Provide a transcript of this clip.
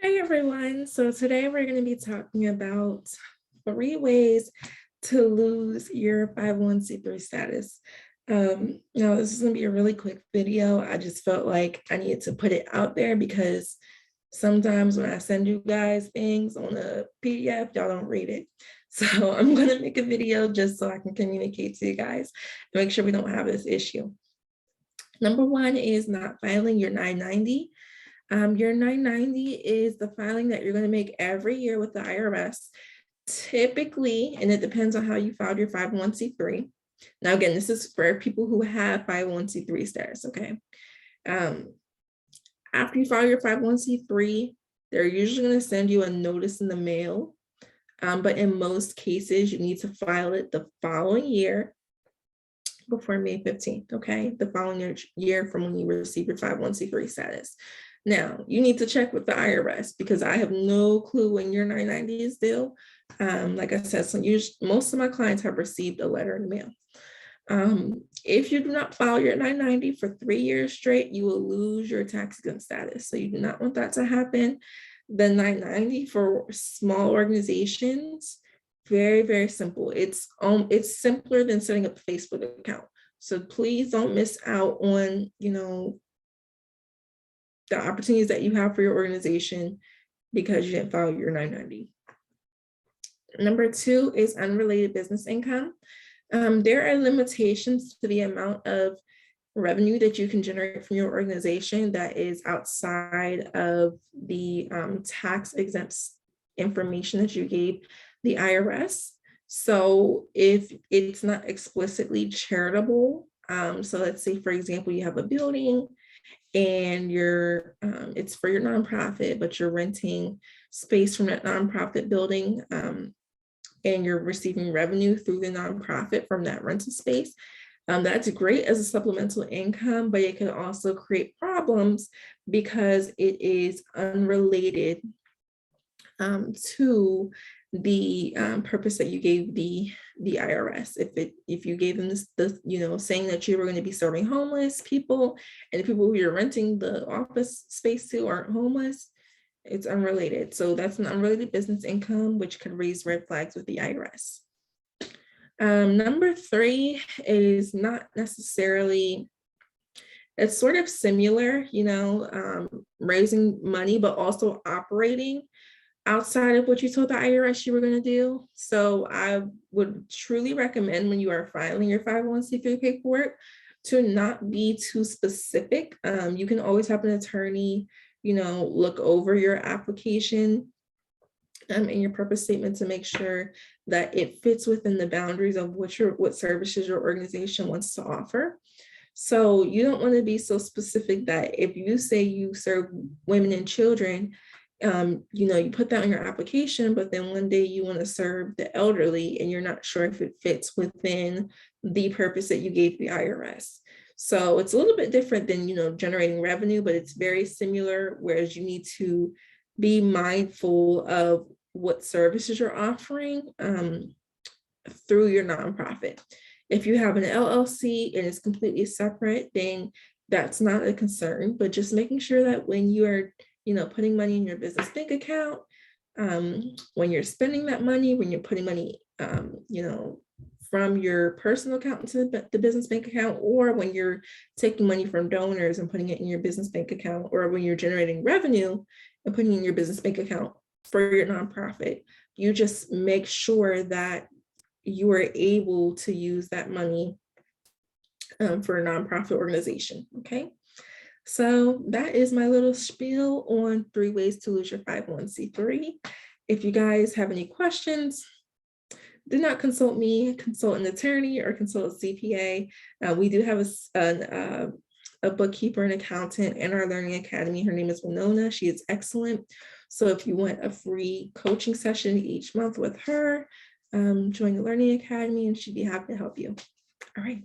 Hi everyone. So today we're going to be talking about 3 ways to lose your 501c3 status. Now this is going to be a really quick video. I just felt like I needed to put it out there because sometimes when I send you guys things on a PDF, y'all don't read it. So I'm going to make a video just so I can communicate to you guys and make sure we don't have this issue. Number one is not filing your 990. Your 990 is the filing that you're going to make every year with the IRS. Typically, and it depends on how you filed your 501c3. Now, again, this is for people who have 501c3 status, okay? After you file your 501c3, they're usually going to send you a notice in the mail. But in most cases, you need to file it the following year before May 15th, okay? The following year from when you receive your 501c3 status. Now, you need to check with the IRS because I have no clue when your 990 is due. Like I said, most of my clients have received a letter in the mail. If you do not file your 990 for 3 years straight, you will lose your tax exempt status. So you do not want that to happen. The 990 for small organizations, very, very simple. It's simpler than setting up a Facebook account. So please don't miss out on, the opportunities that you have for your organization because you didn't file your 990. Number 2 is unrelated business income. There are limitations to the amount of revenue that you can generate from your organization that is outside of the tax exempt information that you gave the IRS. So if it's not explicitly charitable, so let's say, for example, you have a building and it's for your nonprofit, but you're renting space from that nonprofit building, and you're receiving revenue through the nonprofit from that rental space. That's great as a supplemental income, but it can also create problems because it is unrelated to the purpose that you gave the IRS. If you gave them this, saying that you were going to be serving homeless people, and the people who you're renting the office space to aren't homeless, it's unrelated. So that's an unrelated business income, which could raise red flags with the IRS. Number 3 is not necessarily, it's sort of similar, raising money, but also operating outside of what you told the IRS you were going to do. So I would truly recommend when you are filing your 501c3 paperwork to not be too specific. You can always have an attorney, look over your application and your purpose statement to make sure that it fits within the boundaries of what services your organization wants to offer. So you don't want to be so specific that if you say you serve women and children, you put that on your application, but then one day you want to serve the elderly and you're not sure if it fits within the purpose that you gave the IRS. So it's a little bit different than, generating revenue, but it's very similar, whereas you need to be mindful of what services you're offering through your nonprofit. If you have an LLC and it's completely separate, then that's not a concern, but just making sure that when you are putting money in your business bank account, when you're spending that money, when you're putting money, from your personal account into the business bank account, or when you're taking money from donors and putting it in your business bank account, or when you're generating revenue and putting it in your business bank account for your nonprofit, you just make sure that you are able to use that money for a nonprofit organization, okay? So that is my little spiel on 3 ways to lose your 501c3. If you guys have any questions, do not consult me, consult an attorney or consult a CPA. We do have a bookkeeper and accountant in our learning academy. Her name is Winona. She is excellent. So if you want a free coaching session each month with her, join the learning academy and she'd be happy to help you. All right.